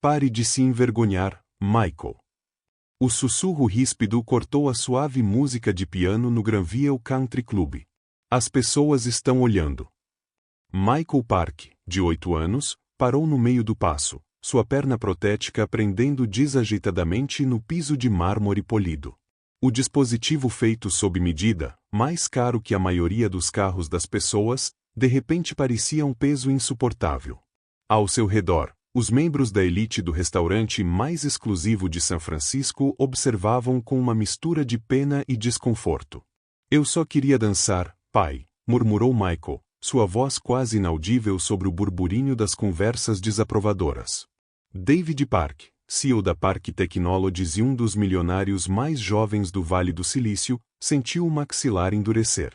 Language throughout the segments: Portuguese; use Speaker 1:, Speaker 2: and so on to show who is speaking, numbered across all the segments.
Speaker 1: Pare de se envergonhar, Michael. O sussurro ríspido cortou a suave música de piano no Granville Country Club. As pessoas estão olhando. Michael Park, de 8 anos, parou no meio do passo, sua perna protética prendendo desajeitadamente no piso de mármore polido. O dispositivo feito sob medida, mais caro que a maioria dos carros das pessoas, de repente parecia um peso insuportável. Ao seu redor, os membros da elite do restaurante mais exclusivo de São Francisco observavam com uma mistura de pena e desconforto. Eu só queria dançar, pai, murmurou Michael, sua voz quase inaudível sobre o burburinho das conversas desaprovadoras. David Park, CEO da Park Technologies e um dos milionários mais jovens do Vale do Silício, sentiu o maxilar endurecer.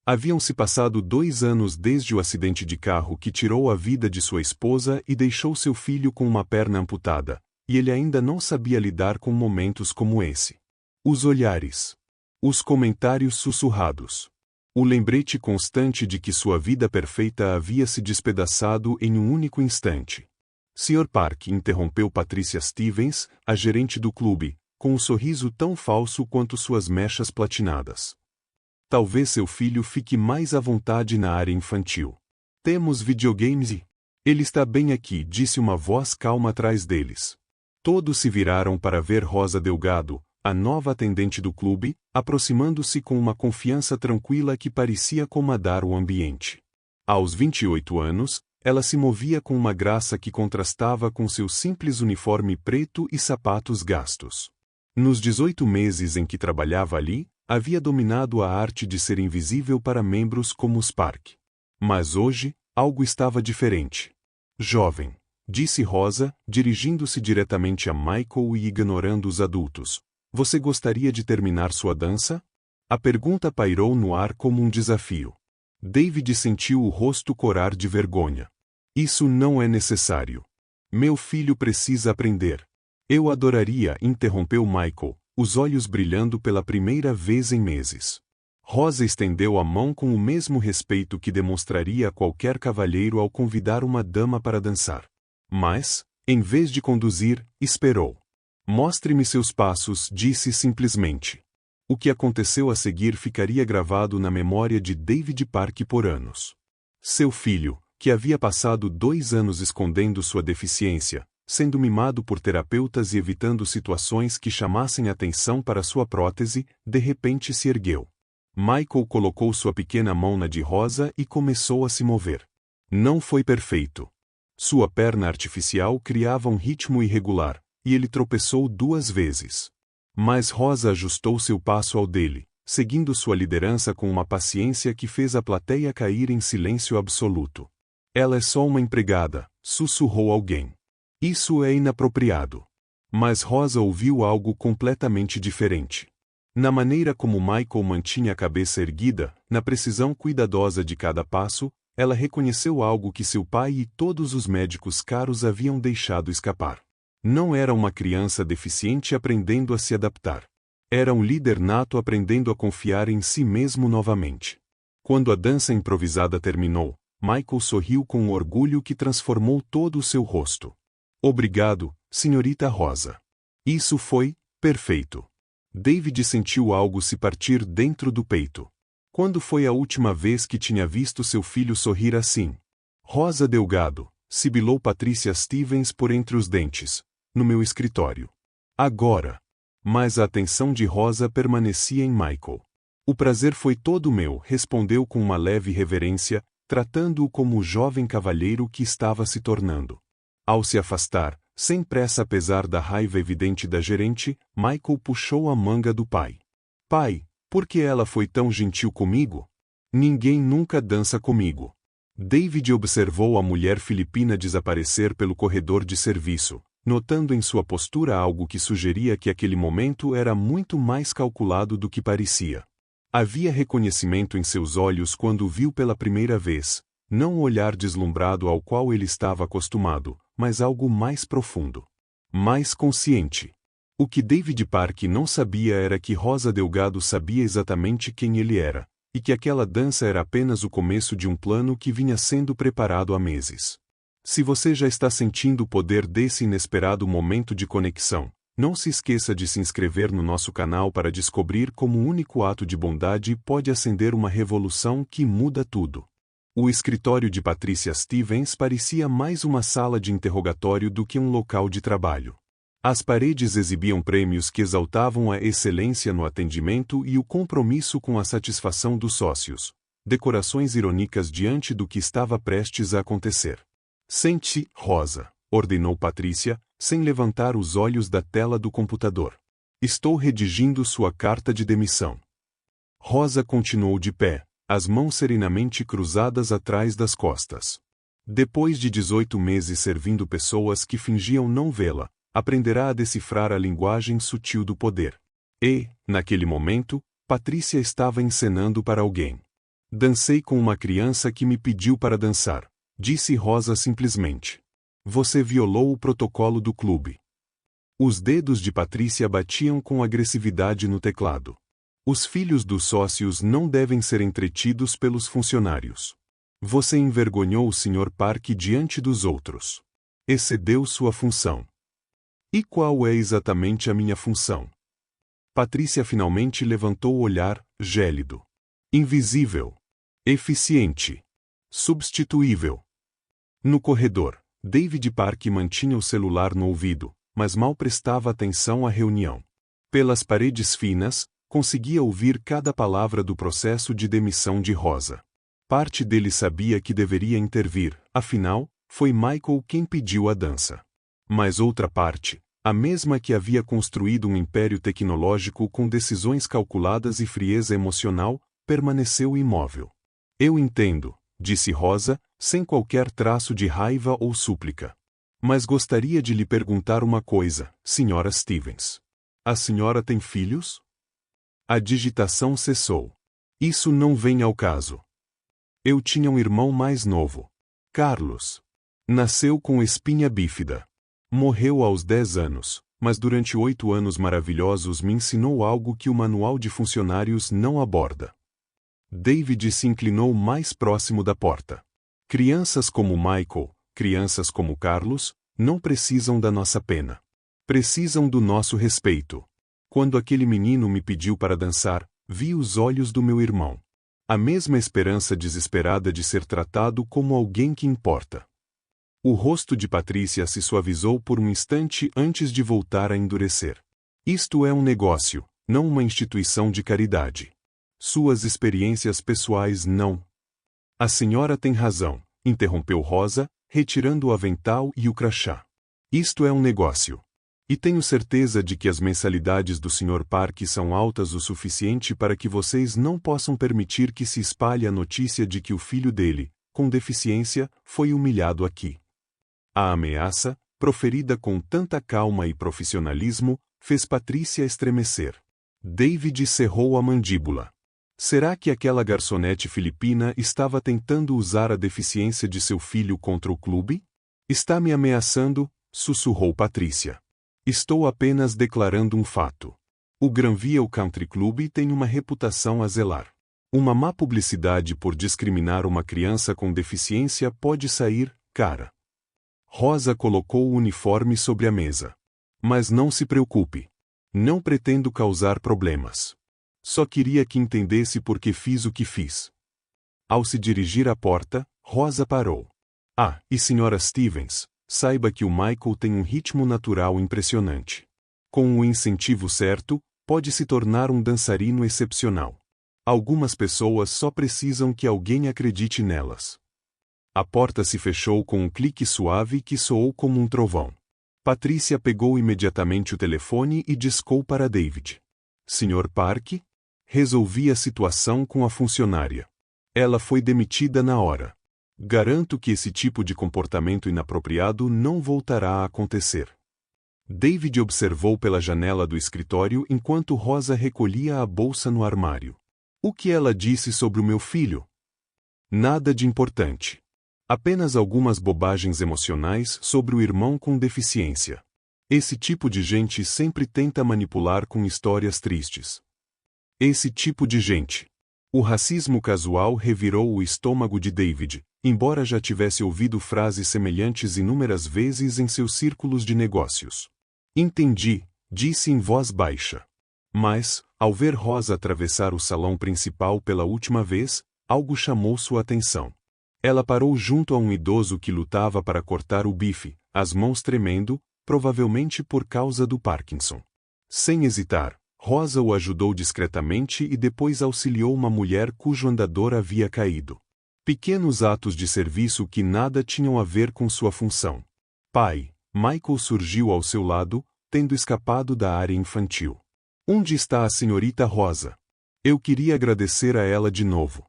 Speaker 1: Haviam-se passado 2 anos desde o acidente de carro que tirou a vida de sua esposa e deixou seu filho com uma perna amputada, e ele ainda não sabia lidar com momentos como esse. Os olhares. Os comentários sussurrados. O lembrete constante de que sua vida perfeita havia se despedaçado em um único instante. Sr. Park interrompeu Patricia Stevens, a gerente do clube, com um sorriso tão falso quanto suas mechas platinadas. Talvez seu filho fique mais à vontade na área infantil. Temos videogames e... Ele está bem aqui, disse uma voz calma atrás deles. Todos se viraram para ver Rosa Delgado, a nova atendente do clube, aproximando-se com uma confiança tranquila que parecia comandar o ambiente. Aos 28 anos, ela se movia com uma graça que contrastava com seu simples uniforme preto e sapatos gastos. Nos 18 meses em que trabalhava ali, havia dominado a arte de ser invisível para membros como os Park. Mas hoje, algo estava diferente. Jovem, disse Rosa, dirigindo-se diretamente a Michael e ignorando os adultos. Você gostaria de terminar sua dança? A pergunta pairou no ar como um desafio. David sentiu o rosto corar de vergonha. Isso não é necessário. Meu filho precisa aprender. Eu adoraria, interrompeu Michael, os olhos brilhando pela primeira vez em meses. Rosa estendeu a mão com o mesmo respeito que demonstraria a qualquer cavalheiro ao convidar uma dama para dançar. Mas, em vez de conduzir, esperou. Mostre-me seus passos, disse simplesmente. O que aconteceu a seguir ficaria gravado na memória de David Park por anos. Seu filho, que havia passado 2 anos escondendo sua deficiência, sendo mimado por terapeutas e evitando situações que chamassem atenção para sua prótese, de repente se ergueu. Michael colocou sua pequena mão na de Rosa e começou a se mover. Não foi perfeito. Sua perna artificial criava um ritmo irregular, e ele tropeçou 2 vezes. Mas Rosa ajustou seu passo ao dele, seguindo sua liderança com uma paciência que fez a plateia cair em silêncio absoluto. Ela é só uma empregada, sussurrou alguém. Isso é inapropriado. Mas Rosa ouviu algo completamente diferente. Na maneira como Michael mantinha a cabeça erguida, na precisão cuidadosa de cada passo, ela reconheceu algo que seu pai e todos os médicos caros haviam deixado escapar. Não era uma criança deficiente aprendendo a se adaptar. Era um líder nato aprendendo a confiar em si mesmo novamente. Quando a dança improvisada terminou, Michael sorriu com um orgulho que transformou todo o seu rosto. Obrigado, senhorita Rosa. Isso foi perfeito. David sentiu algo se partir dentro do peito. Quando foi a última vez que tinha visto seu filho sorrir assim? Rosa Delgado, sibilou Patricia Stevens por entre os dentes. No meu escritório. Agora. Mas a atenção de Rosa permanecia em Michael. O prazer foi todo meu, respondeu com uma leve reverência, tratando-o como o jovem cavalheiro que estava se tornando. Ao se afastar, sem pressa apesar da raiva evidente da gerente, Michael puxou a manga do pai. Pai, por que ela foi tão gentil comigo? Ninguém nunca dança comigo. David observou a mulher filipina desaparecer pelo corredor de serviço, notando em sua postura algo que sugeria que aquele momento era muito mais calculado do que parecia. Havia reconhecimento em seus olhos quando o viu pela primeira vez, não o olhar deslumbrado ao qual ele estava acostumado, mas algo mais profundo. Mais consciente. O que David Park não sabia era que Rosa Delgado sabia exatamente quem ele era, e que aquela dança era apenas o começo de um plano que vinha sendo preparado há meses. Se você já está sentindo o poder desse inesperado momento de conexão, não se esqueça de se inscrever no nosso canal para descobrir como um único ato de bondade pode acender uma revolução que muda tudo. O escritório de Patricia Stevens parecia mais uma sala de interrogatório do que um local de trabalho. As paredes exibiam prêmios que exaltavam a excelência no atendimento e o compromisso com a satisfação dos sócios, decorações irônicas diante do que estava prestes a acontecer. Sente, Rosa, ordenou Patricia, sem levantar os olhos da tela do computador. Estou redigindo sua carta de demissão. Rosa continuou de pé, as mãos serenamente cruzadas atrás das costas. Depois de 18 meses servindo pessoas que fingiam não vê-la, aprenderá a decifrar a linguagem sutil do poder. E, naquele momento, Patricia estava encenando para alguém. Dancei com uma criança que me pediu para dançar, disse Rosa simplesmente. Você violou o protocolo do clube. Os dedos de Patricia batiam com agressividade no teclado. Os filhos dos sócios não devem ser entretidos pelos funcionários. Você envergonhou o Sr. Park diante dos outros. Excedeu sua função. E qual é exatamente a minha função? Patricia finalmente levantou o olhar, gélido. Invisível. Eficiente. Substituível. No corredor, David Park mantinha o celular no ouvido, mas mal prestava atenção à reunião. Pelas paredes finas, conseguia ouvir cada palavra do processo de demissão de Rosa. Parte dele sabia que deveria intervir, afinal, foi Michael quem pediu a dança. Mas outra parte, a mesma que havia construído um império tecnológico com decisões calculadas e frieza emocional, permaneceu imóvel. Eu entendo, disse Rosa, sem qualquer traço de raiva ou súplica. Mas gostaria de lhe perguntar uma coisa, Sra. Stevens. A senhora tem filhos? A digitação cessou. Isso não vem ao caso. Eu tinha um irmão mais novo. Carlos. Nasceu com espinha bífida. Morreu aos 10 anos, mas durante 8 anos maravilhosos me ensinou algo que o manual de funcionários não aborda. David se inclinou mais próximo da porta. Crianças como Michael, crianças como Carlos, não precisam da nossa pena. Precisam do nosso respeito. Quando aquele menino me pediu para dançar, vi os olhos do meu irmão. A mesma esperança desesperada de ser tratado como alguém que importa. O rosto de Patricia se suavizou por um instante antes de voltar a endurecer. Isto é um negócio, não uma instituição de caridade. Suas experiências pessoais não. A senhora tem razão, interrompeu Rosa, retirando o avental e o crachá. Isto é um negócio. E tenho certeza de que as mensalidades do Sr. Park são altas o suficiente para que vocês não possam permitir que se espalhe a notícia de que o filho dele, com deficiência, foi humilhado aqui. A ameaça, proferida com tanta calma e profissionalismo, fez Patricia estremecer. David cerrou a mandíbula. Será que aquela garçonete filipina estava tentando usar a deficiência de seu filho contra o clube? Está me ameaçando, sussurrou Patricia. Estou apenas declarando um fato. O Granville Country Club tem uma reputação a zelar. Uma má publicidade por discriminar uma criança com deficiência pode sair cara. Rosa colocou o uniforme sobre a mesa. Mas não se preocupe. Não pretendo causar problemas. Só queria que entendesse por que fiz o que fiz. Ao se dirigir à porta, Rosa parou. Ah, e Sra. Stevens, saiba que o Michael tem um ritmo natural impressionante. Com o incentivo certo, pode se tornar um dançarino excepcional. Algumas pessoas só precisam que alguém acredite nelas. A porta se fechou com um clique suave que soou como um trovão. Patricia pegou imediatamente o telefone e discou para David. Sr. Park? Resolvi a situação com a funcionária. Ela foi demitida na hora. Garanto que esse tipo de comportamento inapropriado não voltará a acontecer. David observou pela janela do escritório enquanto Rosa recolhia a bolsa no armário. O que ela disse sobre o meu filho? Nada de importante. Apenas algumas bobagens emocionais sobre o irmão com deficiência. Esse tipo de gente sempre tenta manipular com histórias tristes. Esse tipo de gente. O racismo casual revirou o estômago de David, embora já tivesse ouvido frases semelhantes inúmeras vezes em seus círculos de negócios. Entendi, disse em voz baixa. Mas, ao ver Rosa atravessar o salão principal pela última vez, algo chamou sua atenção. Ela parou junto a um idoso que lutava para cortar o bife, as mãos tremendo, provavelmente por causa do Parkinson. Sem hesitar, Rosa o ajudou discretamente e depois auxiliou uma mulher cujo andador havia caído. Pequenos atos de serviço que nada tinham a ver com sua função. Pai, Michael surgiu ao seu lado, tendo escapado da área infantil. Onde está a senhorita Rosa? Eu queria agradecer a ela de novo.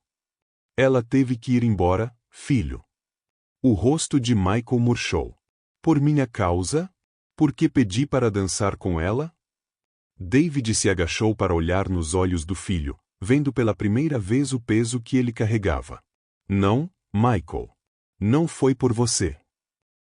Speaker 1: Ela teve que ir embora, filho. O rosto de Michael murchou. Por minha causa? Por que pedi para dançar com ela? David se agachou para olhar nos olhos do filho, vendo pela primeira vez o peso que ele carregava. Não, Michael. Não foi por você.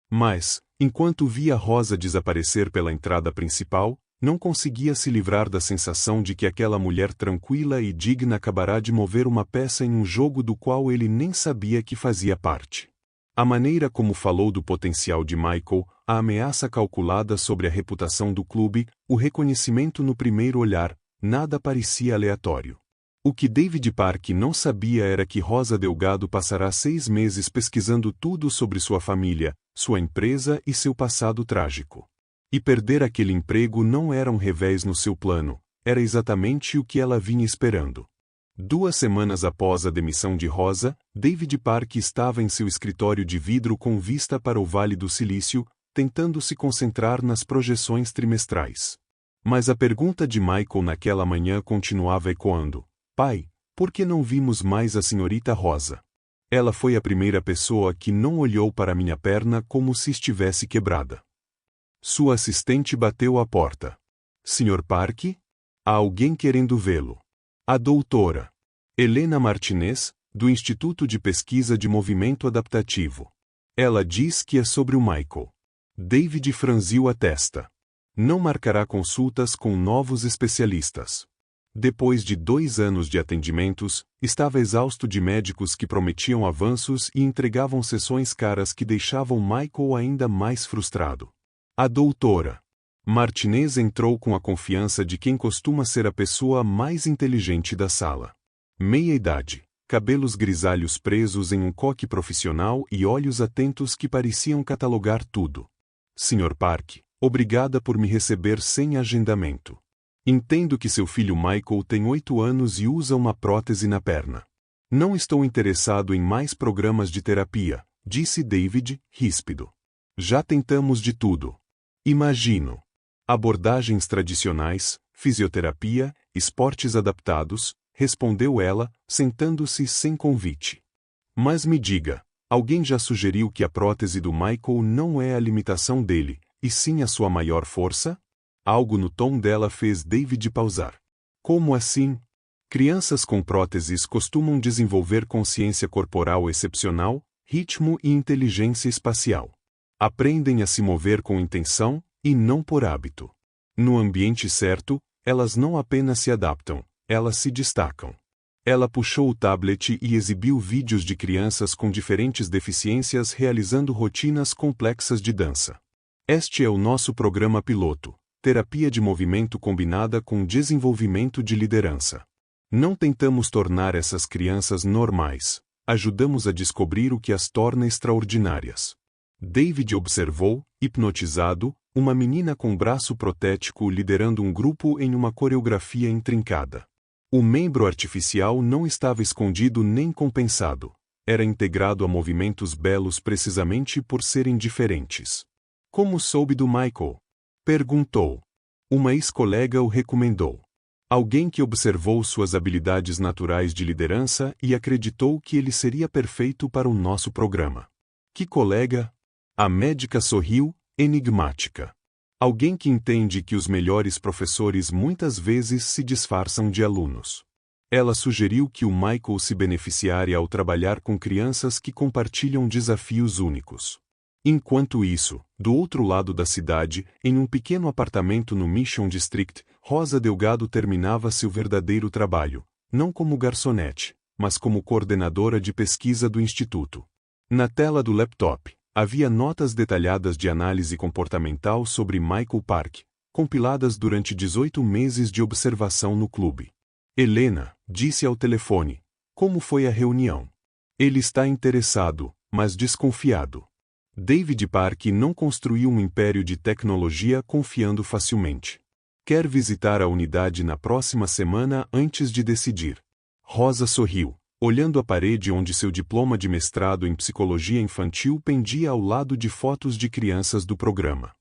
Speaker 1: Mas, enquanto via Rosa desaparecer pela entrada principal, não conseguia se livrar da sensação de que aquela mulher tranquila e digna acabará de mover uma peça em um jogo do qual ele nem sabia que fazia parte. A maneira como falou do potencial de Michael, a ameaça calculada sobre a reputação do clube, o reconhecimento no primeiro olhar, nada parecia aleatório. O que David Park não sabia era que Rosa Delgado passará 6 meses pesquisando tudo sobre sua família, sua empresa e seu passado trágico. E perder aquele emprego não era um revés no seu plano, era exatamente o que ela vinha esperando. 2 semanas após a demissão de Rosa, David Park estava em seu escritório de vidro com vista para o Vale do Silício, tentando se concentrar nas projeções trimestrais. Mas a pergunta de Michael naquela manhã continuava ecoando. Pai, por que não vimos mais a senhorita Rosa? Ela foi a primeira pessoa que não olhou para minha perna como se estivesse quebrada. Sua assistente bateu à porta. Sr. Park? Há alguém querendo vê-lo. A doutora Helena Martinez, do Instituto de Pesquisa de Movimento Adaptativo. Ela diz que é sobre o Michael. David franziu a testa. Não marcará consultas com novos especialistas. Depois de 2 anos de atendimentos, estava exausto de médicos que prometiam avanços e entregavam sessões caras que deixavam Michael ainda mais frustrado. A doutora Martinez entrou com a confiança de quem costuma ser a pessoa mais inteligente da sala. Meia-idade, cabelos grisalhos presos em um coque profissional e olhos atentos que pareciam catalogar tudo. Sr. Park, obrigada por me receber sem agendamento. Entendo que seu filho Michael tem 8 anos e usa uma prótese na perna. Não estou interessado em mais programas de terapia, disse David, ríspido. Já tentamos de tudo. Imagino. Abordagens tradicionais, fisioterapia, esportes adaptados, respondeu ela, sentando-se sem convite. Mas me diga, alguém já sugeriu que a prótese do Michael não é a limitação dele, e sim a sua maior força? Algo no tom dela fez David pausar. Como assim? Crianças com próteses costumam desenvolver consciência corporal excepcional, ritmo e inteligência espacial. Aprendem a se mover com intenção, e não por hábito. No ambiente certo, elas não apenas se adaptam, elas se destacam. Ela puxou o tablet e exibiu vídeos de crianças com diferentes deficiências realizando rotinas complexas de dança. Este é o nosso programa piloto, terapia de movimento combinada com desenvolvimento de liderança. Não tentamos tornar essas crianças normais, ajudamos a descobrir o que as torna extraordinárias. David observou, hipnotizado, uma menina com braço protético liderando um grupo em uma coreografia intrincada. O membro artificial não estava escondido nem compensado. Era integrado a movimentos belos precisamente por serem diferentes. Como soube do Michael? Perguntou. Uma ex-colega o recomendou. Alguém que observou suas habilidades naturais de liderança e acreditou que ele seria perfeito para o nosso programa. Que colega? A médica sorriu, enigmática. Alguém que entende que os melhores professores muitas vezes se disfarçam de alunos. Ela sugeriu que o Michael se beneficiaria ao trabalhar com crianças que compartilham desafios únicos. Enquanto isso, do outro lado da cidade, em um pequeno apartamento no Mission District, Rosa Delgado terminava seu verdadeiro trabalho, não como garçonete, mas como coordenadora de pesquisa do instituto. Na tela do laptop, havia notas detalhadas de análise comportamental sobre Michael Park, compiladas durante 18 meses de observação no clube. Helena disse ao telefone: "Como foi a reunião?" "Ele está interessado, mas desconfiado." David Park não construiu um império de tecnologia confiando facilmente. Quer visitar a unidade na próxima semana antes de decidir. Rosa sorriu, olhando a parede onde seu diploma de mestrado em psicologia infantil pendia ao lado de fotos de crianças do programa.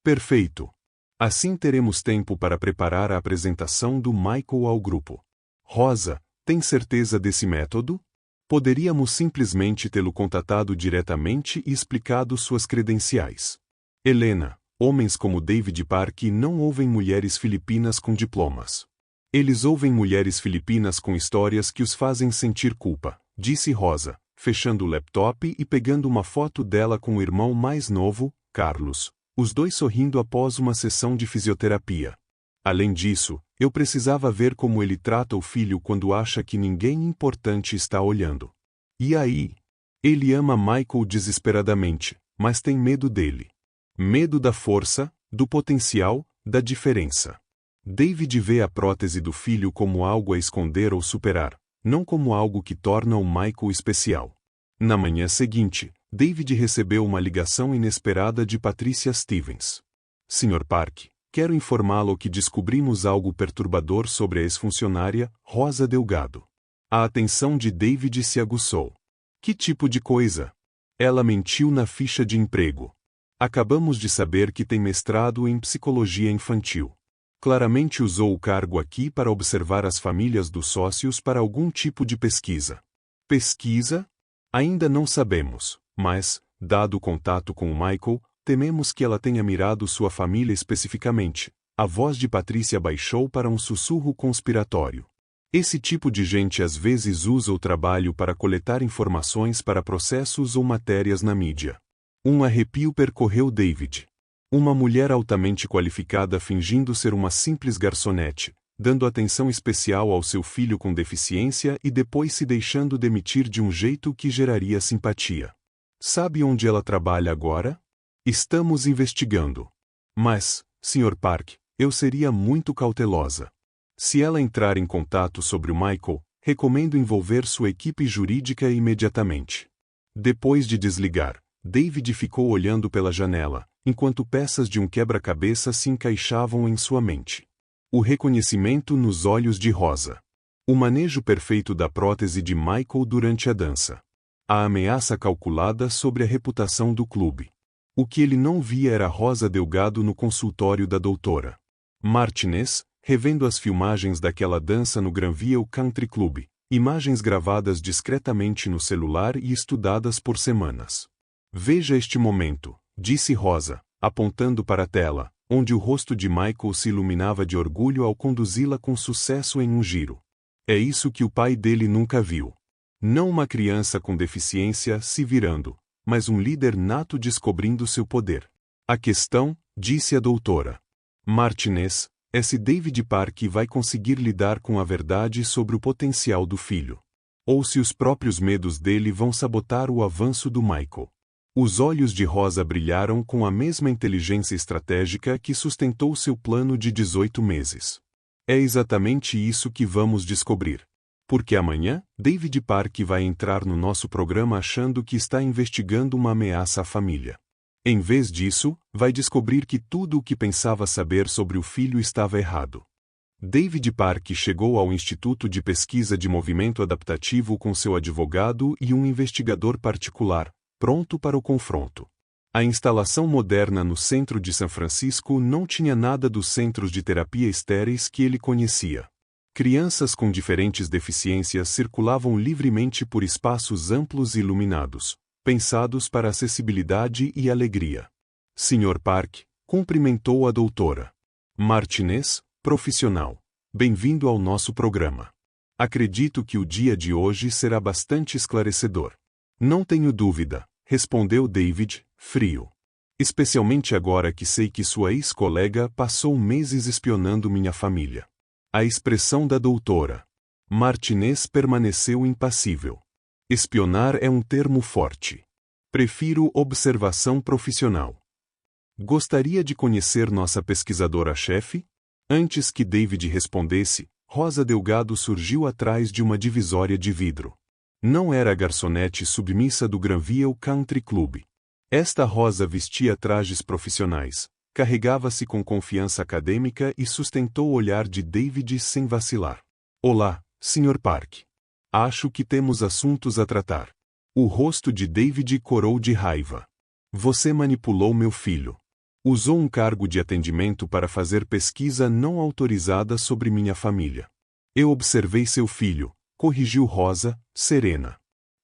Speaker 1: Perfeito. Assim teremos tempo para preparar a apresentação do Michael ao grupo. Rosa, tem certeza desse método? Poderíamos simplesmente tê-lo contatado diretamente e explicado suas credenciais. Helena, homens como David Park não ouvem mulheres filipinas com diplomas. Eles ouvem mulheres filipinas com histórias que os fazem sentir culpa, disse Rosa, fechando o laptop e pegando uma foto dela com o irmão mais novo, Carlos, os dois sorrindo após uma sessão de fisioterapia. Além disso, eu precisava ver como ele trata o filho quando acha que ninguém importante está olhando. E aí? Ele ama Michael desesperadamente, mas tem medo dele. Medo da força, do potencial, da diferença. David vê a prótese do filho como algo a esconder ou superar, não como algo que torna o Michael especial. Na manhã seguinte, David recebeu uma ligação inesperada de Patricia Stevens. "Sr. Park, quero informá-lo que descobrimos algo perturbador sobre a ex-funcionária, Rosa Delgado." A atenção de David se aguçou. "Que tipo de coisa?" "Ela mentiu na ficha de emprego. Acabamos de saber que tem mestrado em psicologia infantil. Claramente usou o cargo aqui para observar as famílias dos sócios para algum tipo de pesquisa." "Pesquisa? Ainda não sabemos, mas, dado o contato com o Michael, tememos que ela tenha mirado sua família especificamente." A voz de Patrícia baixou para um sussurro conspiratório. "Esse tipo de gente às vezes usa o trabalho para coletar informações para processos ou matérias na mídia." Um arrepio percorreu David. Uma mulher altamente qualificada fingindo ser uma simples garçonete, dando atenção especial ao seu filho com deficiência e depois se deixando demitir de um jeito que geraria simpatia. "Sabe onde ela trabalha agora?" "Estamos investigando. Mas, Sr. Park, eu seria muito cautelosa. Se ela entrar em contato sobre o Michael, recomendo envolver sua equipe jurídica imediatamente." Depois de desligar, David ficou olhando pela janela, enquanto peças de um quebra-cabeça se encaixavam em sua mente. O reconhecimento nos olhos de Rosa. O manejo perfeito da prótese de Michael durante a dança. A ameaça calculada sobre a reputação do clube. O que ele não via era Rosa Delgado no consultório da doutora Martinez, revendo as filmagens daquela dança no Granville Country Club, imagens gravadas discretamente no celular e estudadas por semanas. "Veja este momento", disse Rosa, apontando para a tela, onde o rosto de Michael se iluminava de orgulho ao conduzi-la com sucesso em um giro. É isso que o pai dele nunca viu. Não uma criança com deficiência se virando, mas um líder nato descobrindo seu poder. A questão, disse a doutora Martinez, é se David Park vai conseguir lidar com a verdade sobre o potencial do filho. Ou se os próprios medos dele vão sabotar o avanço do Michael. Os olhos de Rosa brilharam com a mesma inteligência estratégica que sustentou seu plano de 18 meses. É exatamente isso que vamos descobrir. Porque amanhã, David Park vai entrar no nosso programa achando que está investigando uma ameaça à família. Em vez disso, vai descobrir que tudo o que pensava saber sobre o filho estava errado. David Park chegou ao Instituto de Pesquisa de Movimento Adaptativo com seu advogado e um investigador particular, pronto para o confronto. A instalação moderna no centro de São Francisco não tinha nada dos centros de terapia estéreis que ele conhecia. Crianças com diferentes deficiências circulavam livremente por espaços amplos e iluminados, pensados para acessibilidade e alegria. Sr. Park, cumprimentou a doutora Martinez, profissional. Bem-vindo ao nosso programa. Acredito que o dia de hoje será bastante esclarecedor. Não tenho dúvida, respondeu David, frio. Especialmente agora que sei que sua ex-colega passou meses espionando minha família. A expressão da doutora Martinez permaneceu impassível. Espionar é um termo forte. Prefiro observação profissional. Gostaria de conhecer nossa pesquisadora-chefe? Antes que David respondesse, Rosa Delgado surgiu atrás de uma divisória de vidro. Não era a garçonete submissa do Granville Country Club. Esta Rosa vestia trajes profissionais, carregava-se com confiança acadêmica e sustentou o olhar de David sem vacilar. Olá, Sr. Park. Acho que temos assuntos a tratar. O rosto de David corou de raiva. Você manipulou meu filho. Usou um cargo de atendimento para fazer pesquisa não autorizada sobre minha família. Eu observei seu filho, corrigiu Rosa, serena.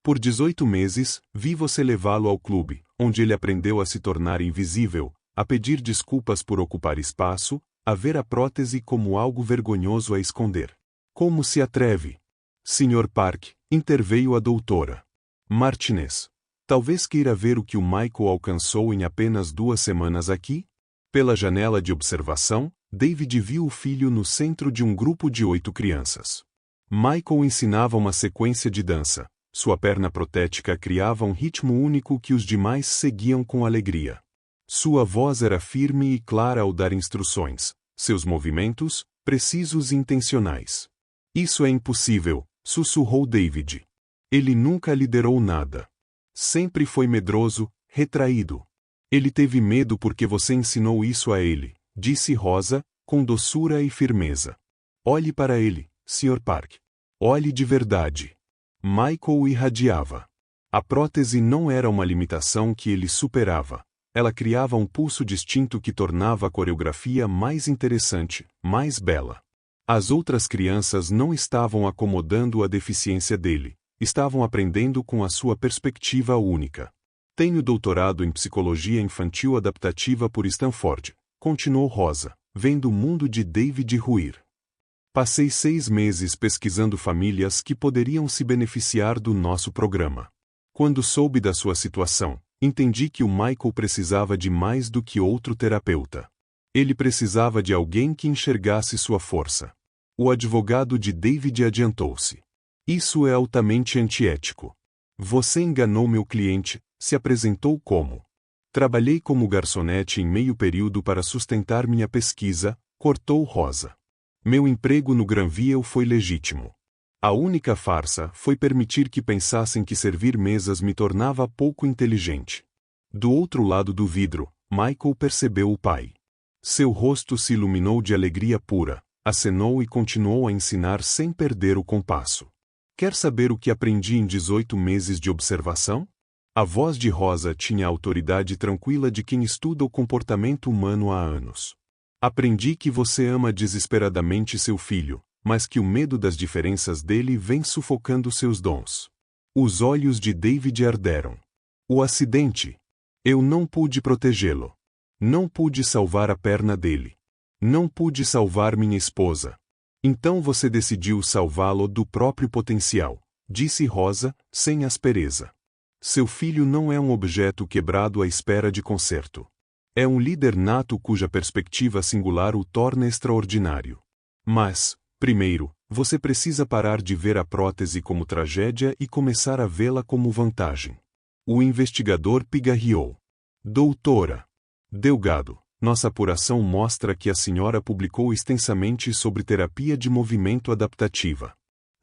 Speaker 1: Por 18 meses, vi você levá-lo ao clube, onde ele aprendeu a se tornar invisível, a pedir desculpas por ocupar espaço, a ver a prótese como algo vergonhoso a esconder. Como se atreve? Sr. Park, interveio a doutora Martinez. Talvez queira ver o que o Michael alcançou em apenas 2 semanas aqui? Pela janela de observação, David viu o filho no centro de um grupo de 8 crianças. Michael ensinava uma sequência de dança. Sua perna protética criava um ritmo único que os demais seguiam com alegria. Sua voz era firme e clara ao dar instruções, seus movimentos, precisos e intencionais. Isso é impossível, sussurrou David. Ele nunca liderou nada. Sempre foi medroso, retraído. Ele teve medo porque você ensinou isso a ele, disse Rosa, com doçura e firmeza. Olhe para ele, Sr. Park. Olhe de verdade. Michael irradiava. A prótese não era uma limitação que ele superava. Ela criava um pulso distinto que tornava a coreografia mais interessante, mais bela. As outras crianças não estavam acomodando a deficiência dele, estavam aprendendo com a sua perspectiva única. Tenho doutorado em psicologia infantil adaptativa por Stanford, continuou Rosa, vendo o mundo de David ruir. Passei 6 meses pesquisando famílias que poderiam se beneficiar do nosso programa. Quando soube da sua situação, entendi que o Michael precisava de mais do que outro terapeuta. Ele precisava de alguém que enxergasse sua força. O advogado de David adiantou-se. Isso é altamente antiético. Você enganou meu cliente, se apresentou como. Trabalhei como garçonete em meio período para sustentar minha pesquisa, cortou Rosa. Meu emprego no Granville foi legítimo. A única farsa foi permitir que pensassem que servir mesas me tornava pouco inteligente. Do outro lado do vidro, Michael percebeu o pai. Seu rosto se iluminou de alegria pura, acenou e continuou a ensinar sem perder o compasso. Quer saber o que aprendi em 18 meses de observação? A voz de Rosa tinha a autoridade tranquila de quem estuda o comportamento humano há anos. Aprendi que você ama desesperadamente seu filho, mas que o medo das diferenças dele vem sufocando seus dons. Os olhos de David arderam. O acidente. Eu não pude protegê-lo. Não pude salvar a perna dele. Não pude salvar minha esposa. Então você decidiu salvá-lo do próprio potencial, disse Rosa, sem aspereza. Seu filho não é um objeto quebrado à espera de conserto. É um líder nato cuja perspectiva singular o torna extraordinário. Mas, primeiro, você precisa parar de ver a prótese como tragédia e começar a vê-la como vantagem. O investigador pigarreou. Doutora Delgado, nossa apuração mostra que a senhora publicou extensamente sobre terapia de movimento adaptativa.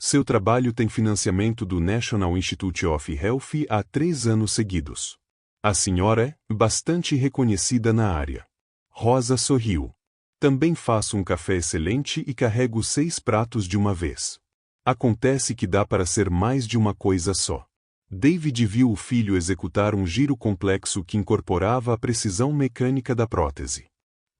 Speaker 1: Seu trabalho tem financiamento do National Institute of Health há 3 anos seguidos. A senhora é bastante reconhecida na área. Rosa sorriu. Também faço um café excelente e carrego 6 pratos de uma vez. Acontece que dá para ser mais de uma coisa só. David viu o filho executar um giro complexo que incorporava a precisão mecânica da prótese.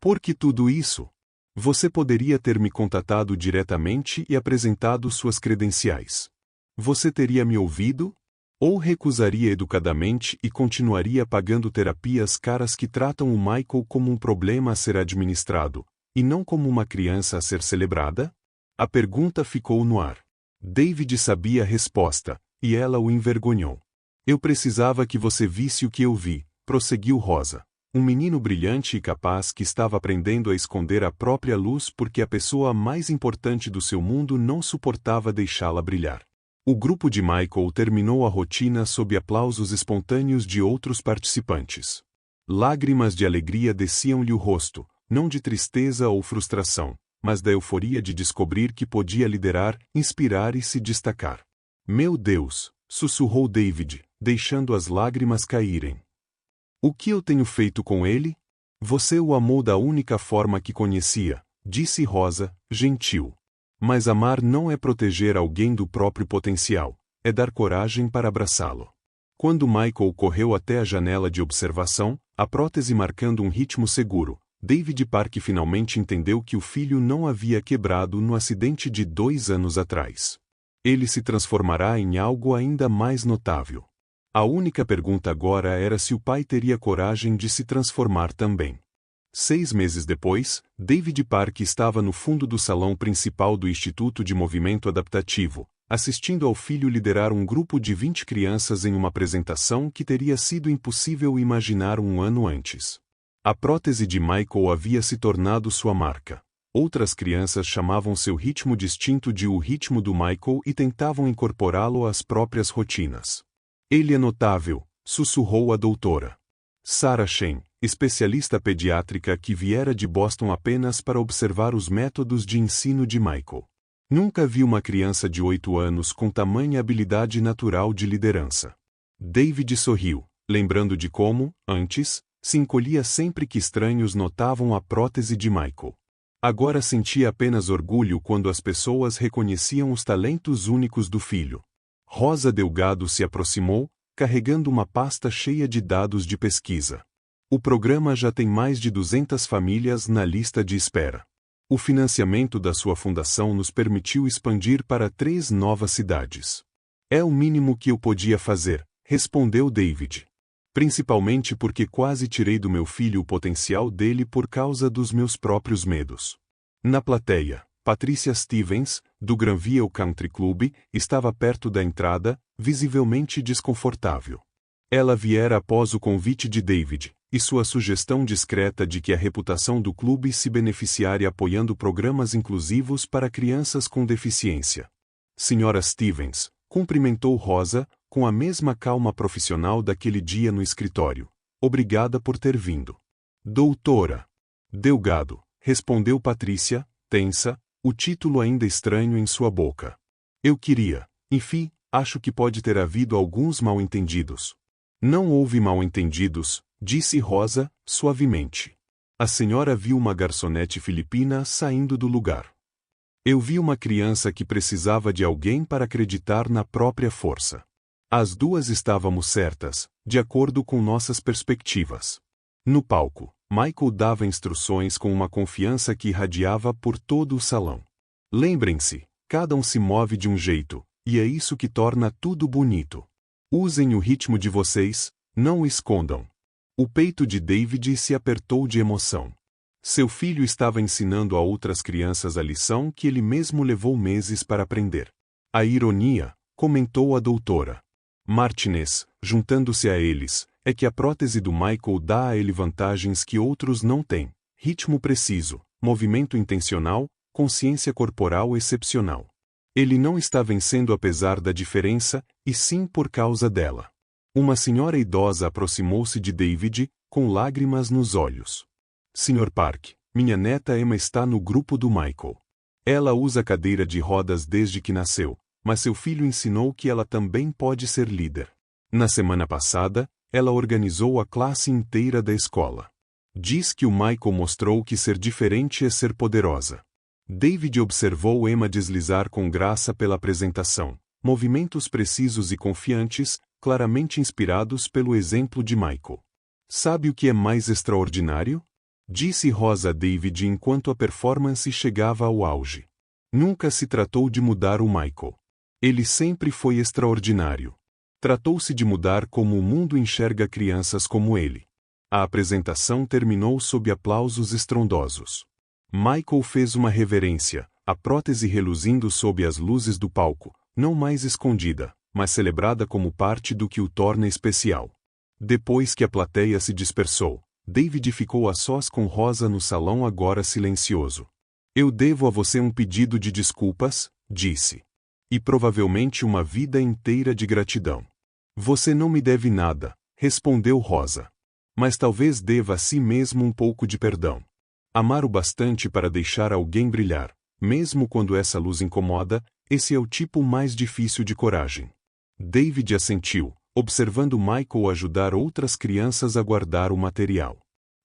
Speaker 1: Por que tudo isso? Você poderia ter me contatado diretamente e apresentado suas credenciais. Você teria me ouvido? Ou recusaria educadamente e continuaria pagando terapias caras que tratam o Michael como um problema a ser administrado, e não como uma criança a ser celebrada? A pergunta ficou no ar. David sabia a resposta, e ela o envergonhou. Eu precisava que você visse o que eu vi, prosseguiu Rosa. Um menino brilhante e capaz que estava aprendendo a esconder a própria luz porque a pessoa mais importante do seu mundo não suportava deixá-la brilhar. O grupo de Michael terminou a rotina sob aplausos espontâneos de outros participantes. Lágrimas de alegria desciam-lhe o rosto, não de tristeza ou frustração, mas da euforia de descobrir que podia liderar, inspirar e se destacar. Meu Deus, sussurrou David, deixando as lágrimas caírem. O que eu tenho feito com ele? Você o amou da única forma que conhecia, disse Rosa, gentil. Mas amar não é proteger alguém do próprio potencial, é dar coragem para abraçá-lo. Quando Michael correu até a janela de observação, a prótese marcando um ritmo seguro, David Park finalmente entendeu que o filho não havia quebrado no acidente de 2 anos atrás. Ele se transformará em algo ainda mais notável. A única pergunta agora era se o pai teria coragem de se transformar também. 6 meses depois, David Park estava no fundo do salão principal do Instituto de Movimento Adaptativo, assistindo ao filho liderar um grupo de 20 crianças em uma apresentação que teria sido impossível imaginar um ano antes. A prótese de Michael havia se tornado sua marca. Outras crianças chamavam seu ritmo distinto de o ritmo do Michael e tentavam incorporá-lo às próprias rotinas. Ele é notável, sussurrou a doutora Sarah Shen, especialista pediátrica que viera de Boston apenas para observar os métodos de ensino de Michael. Nunca vi uma criança de 8 anos com tamanha habilidade natural de liderança. David sorriu, lembrando de como, antes, se encolhia sempre que estranhos notavam a prótese de Michael. Agora sentia apenas orgulho quando as pessoas reconheciam os talentos únicos do filho. Rosa Delgado se aproximou, carregando uma pasta cheia de dados de pesquisa. O programa já tem mais de 200 famílias na lista de espera. O financiamento da sua fundação nos permitiu expandir para 3 novas cidades. É o mínimo que eu podia fazer, respondeu David. Principalmente porque quase tirei do meu filho o potencial dele por causa dos meus próprios medos. Na plateia, Patricia Stevens, do Granville Country Club, estava perto da entrada, visivelmente desconfortável. Ela viera após o convite de David, e sua sugestão discreta de que a reputação do clube se beneficiaria apoiando programas inclusivos para crianças com deficiência. Senhora Stevens, cumprimentou Rosa, com a mesma calma profissional daquele dia no escritório. Obrigada por ter vindo. Doutora Delgado, respondeu Patrícia, tensa, o título ainda estranho em sua boca. Eu queria, enfim, acho que pode ter havido alguns mal-entendidos. Não houve mal-entendidos, disse Rosa, suavemente. A senhora viu uma garçonete filipina saindo do lugar. Eu vi uma criança que precisava de alguém para acreditar na própria força. As duas estávamos certas, de acordo com nossas perspectivas. No palco, Michael dava instruções com uma confiança que irradiava por todo o salão. Lembrem-se, cada um se move de um jeito, e é isso que torna tudo bonito. Usem o ritmo de vocês, não o escondam. O peito de David se apertou de emoção. Seu filho estava ensinando a outras crianças a lição que ele mesmo levou meses para aprender. A ironia, comentou a doutora Martinez, juntando-se a eles, é que a prótese do Michael dá a ele vantagens que outros não têm: ritmo preciso, movimento intencional, consciência corporal excepcional. Ele não está vencendo apesar da diferença, e sim por causa dela. Uma senhora idosa aproximou-se de David, com lágrimas nos olhos. Sr. Park, minha neta Emma está no grupo do Michael. Ela usa cadeira de rodas desde que nasceu, mas seu filho ensinou que ela também pode ser líder. Na semana passada, ela organizou a classe inteira da escola. Diz que o Michael mostrou que ser diferente é ser poderosa. David observou Emma deslizar com graça pela apresentação, movimentos precisos e confiantes, claramente inspirados pelo exemplo de Michael. Sabe o que é mais extraordinário? Disse Rosa a David enquanto a performance chegava ao auge. Nunca se tratou de mudar o Michael. Ele sempre foi extraordinário. Tratou-se de mudar como o mundo enxerga crianças como ele. A apresentação terminou sob aplausos estrondosos. Michael fez uma reverência, a prótese reluzindo sob as luzes do palco, não mais escondida, mas celebrada como parte do que o torna especial. Depois que a plateia se dispersou, David ficou a sós com Rosa no salão agora silencioso. Eu devo a você um pedido de desculpas, disse. E provavelmente uma vida inteira de gratidão. Você não me deve nada, respondeu Rosa. Mas talvez deva a si mesmo um pouco de perdão. Amar o bastante para deixar alguém brilhar, mesmo quando essa luz incomoda, esse é o tipo mais difícil de coragem. David assentiu, observando Michael ajudar outras crianças a guardar o material.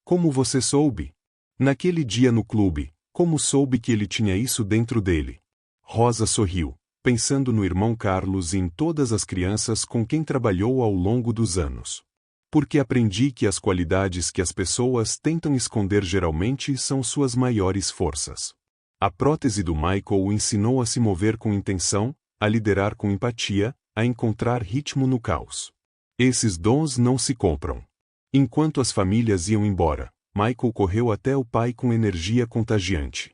Speaker 1: Como você soube? Naquele dia no clube, como soube que ele tinha isso dentro dele? Rosa sorriu, pensando no irmão Carlos e em todas as crianças com quem trabalhou ao longo dos anos. Porque aprendi que as qualidades que as pessoas tentam esconder geralmente são suas maiores forças. A prótese do Michael o ensinou a se mover com intenção, a liderar com empatia, a encontrar ritmo no caos. Esses dons não se compram. Enquanto as famílias iam embora, Michael correu até o pai com energia contagiante.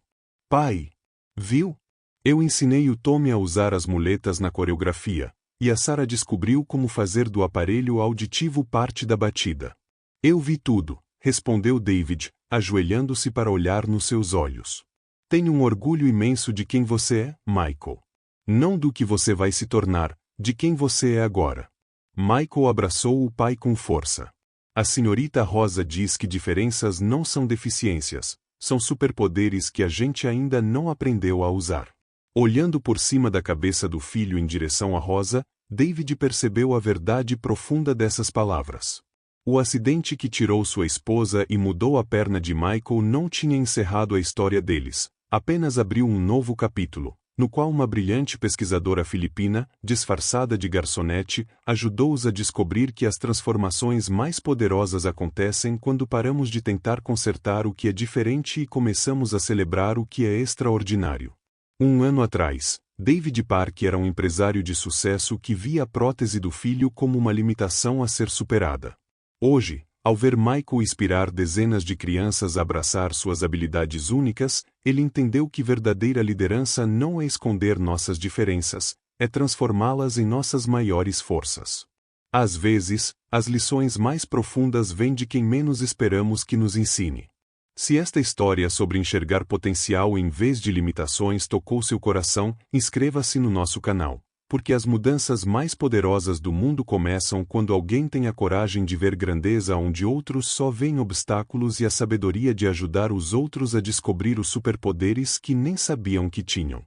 Speaker 1: Pai! Viu? Eu ensinei o Tommy a usar as muletas na coreografia, e a Sarah descobriu como fazer do aparelho auditivo parte da batida. Eu vi tudo, respondeu David, ajoelhando-se para olhar nos seus olhos. Tenho um orgulho imenso de quem você é, Michael. Não do que você vai se tornar, de quem você é agora. Michael abraçou o pai com força. A senhorita Rosa diz que diferenças não são deficiências, são superpoderes que a gente ainda não aprendeu a usar. Olhando por cima da cabeça do filho em direção a Rosa, David percebeu a verdade profunda dessas palavras. O acidente que tirou sua esposa e mudou a perna de Michael não tinha encerrado a história deles, apenas abriu um novo capítulo, no qual uma brilhante pesquisadora filipina, disfarçada de garçonete, ajudou-os a descobrir que as transformações mais poderosas acontecem quando paramos de tentar consertar o que é diferente e começamos a celebrar o que é extraordinário. Um ano atrás, David Park era um empresário de sucesso que via a prótese do filho como uma limitação a ser superada. Hoje, ao ver Michael inspirar dezenas de crianças a abraçar suas habilidades únicas, ele entendeu que verdadeira liderança não é esconder nossas diferenças, é transformá-las em nossas maiores forças. Às vezes, as lições mais profundas vêm de quem menos esperamos que nos ensine. Se esta história sobre enxergar potencial em vez de limitações tocou seu coração, inscreva-se no nosso canal, porque as mudanças mais poderosas do mundo começam quando alguém tem a coragem de ver grandeza onde outros só veem obstáculos e a sabedoria de ajudar os outros a descobrir os superpoderes que nem sabiam que tinham.